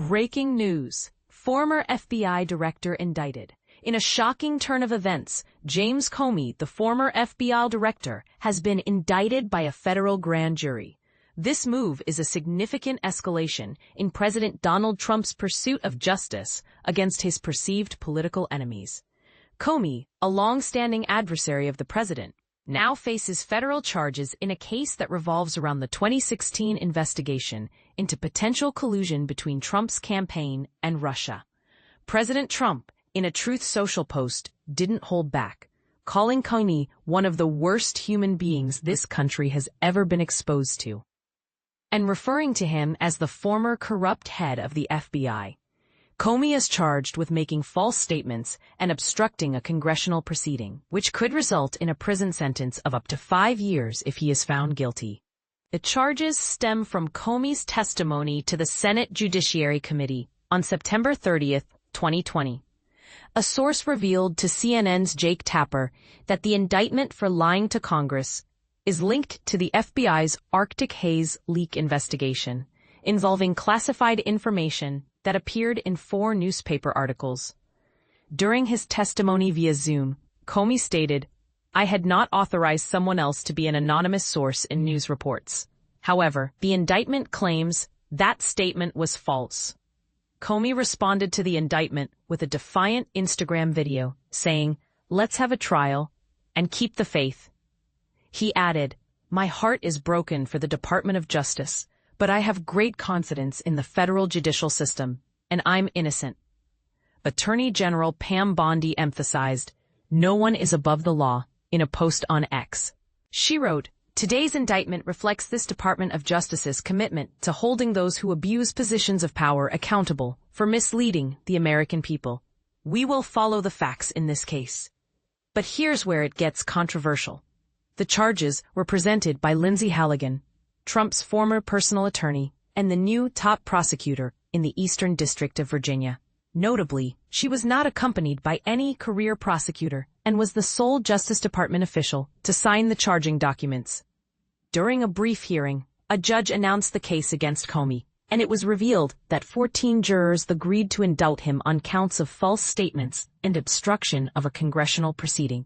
Breaking news. Former FBI Director indicted. In a shocking turn of events, James Comey, the former FBI Director, has been indicted by a federal grand jury. This move is a significant escalation in President Donald Trump's pursuit of justice against his perceived political enemies. Comey, a long-standing adversary of the president, now faces federal charges in a case that revolves around the 2016 investigation into potential collusion between Trump's campaign and Russia. President Trump, in a Truth Social post, didn't hold back, calling Comey one of the worst human beings this country has ever been exposed to, and referring to him as the former corrupt head of the FBI. Comey is charged with making false statements and obstructing a congressional proceeding, which could result in a prison sentence of up to 5 years if he is found guilty. The charges stem from Comey's testimony to the Senate Judiciary Committee on September 30, 2020. A source revealed to CNN's Jake Tapper that the indictment for lying to Congress is linked to the FBI's Arctic haze leak investigation, involving classified information that appeared in 4 newspaper articles. During his testimony via Zoom, Comey stated, "I had not authorized someone else to be an anonymous source in news reports." However, the indictment claims that statement was false. Comey responded to the indictment with a defiant Instagram video, saying, "Let's have a trial and keep the faith." He added, "My heart is broken for the Department of Justice, but I have great confidence in the federal judicial system, and I'm innocent." Attorney General Pam Bondi emphasized, "No one is above the law," in a post on X. She wrote, "Today's indictment reflects this Department of Justice's commitment to holding those who abuse positions of power accountable for misleading the American people. We will follow the facts in this case." But here's where it gets controversial. The charges were presented by Lindsey Halligan, Trump's former personal attorney, and the new top prosecutor in the Eastern District of Virginia. Notably, she was not accompanied by any career prosecutor and was the sole Justice Department official to sign the charging documents. During a brief hearing, a judge announced the case against Comey, and it was revealed that 14 jurors agreed to indict him on counts of false statements and obstruction of a congressional proceeding.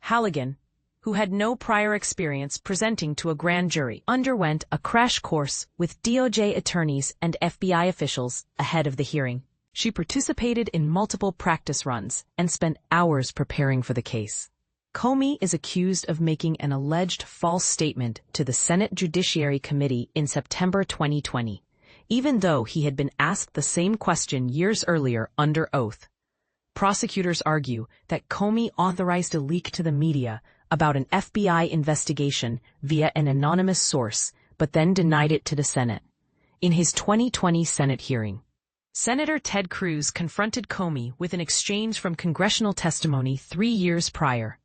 Halligan, who had no prior experience presenting to a grand jury, underwent a crash course with DOJ attorneys and FBI officials ahead of the hearing. She participated in multiple practice runs and spent hours preparing for the case. Comey is accused of making an alleged false statement to the Senate Judiciary Committee in September 2020, even though he had been asked the same question years earlier under oath. Prosecutors argue that Comey authorized a leak to the media about an FBI investigation via an anonymous source, but then denied it to the Senate. In his 2020 Senate hearing, Senator Ted Cruz confronted Comey with an exchange from congressional testimony 3 years prior.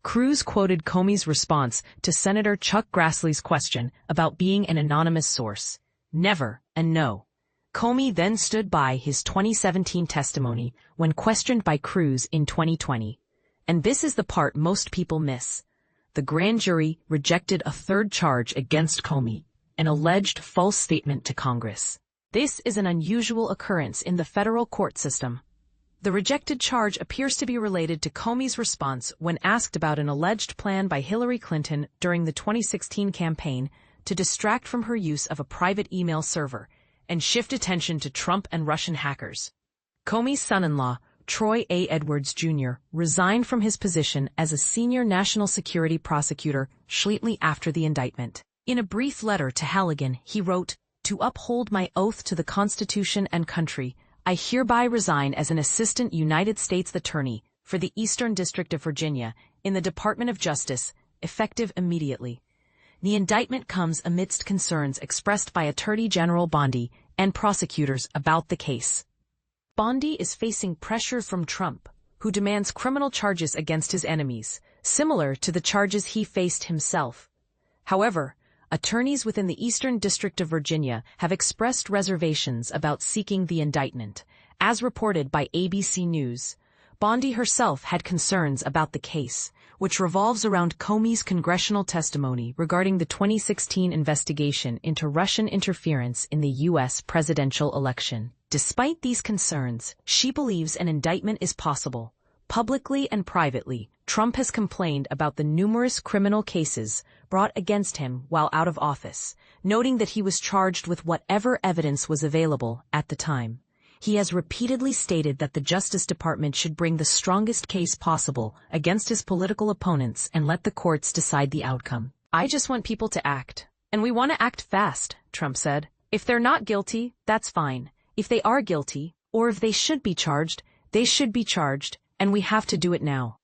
Cruz quoted Comey's response to Senator Chuck Grassley's question about being an anonymous source, "Never and no." Comey then stood by his 2017 testimony when questioned by Cruz in 2020. And this is the part most people miss. The grand jury rejected a 3rd charge against Comey, an alleged false statement to Congress. This is an unusual occurrence in the federal court system. The rejected charge appears to be related to Comey's response when asked about an alleged plan by Hillary Clinton during the 2016 campaign to distract from her use of a private email server and shift attention to Trump and Russian hackers. Comey's son-in-law, Troy A. Edwards, Jr., resigned from his position as a senior national security prosecutor shortly after the indictment. In a brief letter to Halligan, he wrote, "To uphold my oath to the Constitution and country, I hereby resign as an Assistant United States Attorney for the Eastern District of Virginia in the Department of Justice, effective immediately." The indictment comes amidst concerns expressed by Attorney General Bondi and prosecutors about the case. Bondi is facing pressure from Trump, who demands criminal charges against his enemies, similar to the charges he faced himself. However, attorneys within the Eastern District of Virginia have expressed reservations about seeking the indictment. As reported by ABC News, Bondi herself had concerns about the case, which revolves around Comey's congressional testimony regarding the 2016 investigation into Russian interference in the U.S. presidential election. Despite these concerns, she believes an indictment is possible. Publicly and privately, Trump has complained about the numerous criminal cases brought against him while out of office, noting that he was charged with whatever evidence was available at the time. He has repeatedly stated that the Justice Department should bring the strongest case possible against his political opponents and let the courts decide the outcome. "I just want people to act. And we want to act fast," Trump said. "If they're not guilty, that's fine. If they are guilty, or if they should be charged, they should be charged, and we have to do it now."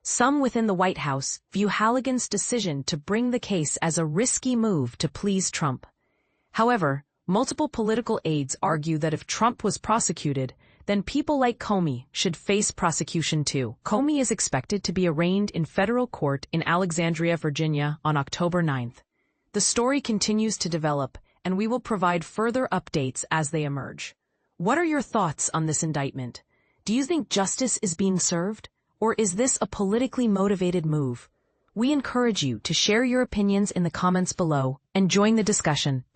Some within the White House view Halligan's decision to bring the case as a risky move to please Trump. However, multiple political aides argue that if Trump was prosecuted, then people like Comey should face prosecution too. Comey is expected to be arraigned in federal court in Alexandria, Virginia on October 9th. The story continues to develop, and we will provide further updates as they emerge. What are your thoughts on this indictment? Do you think justice is being served? Or is this a politically motivated move? We encourage you to share your opinions in the comments below and join the discussion.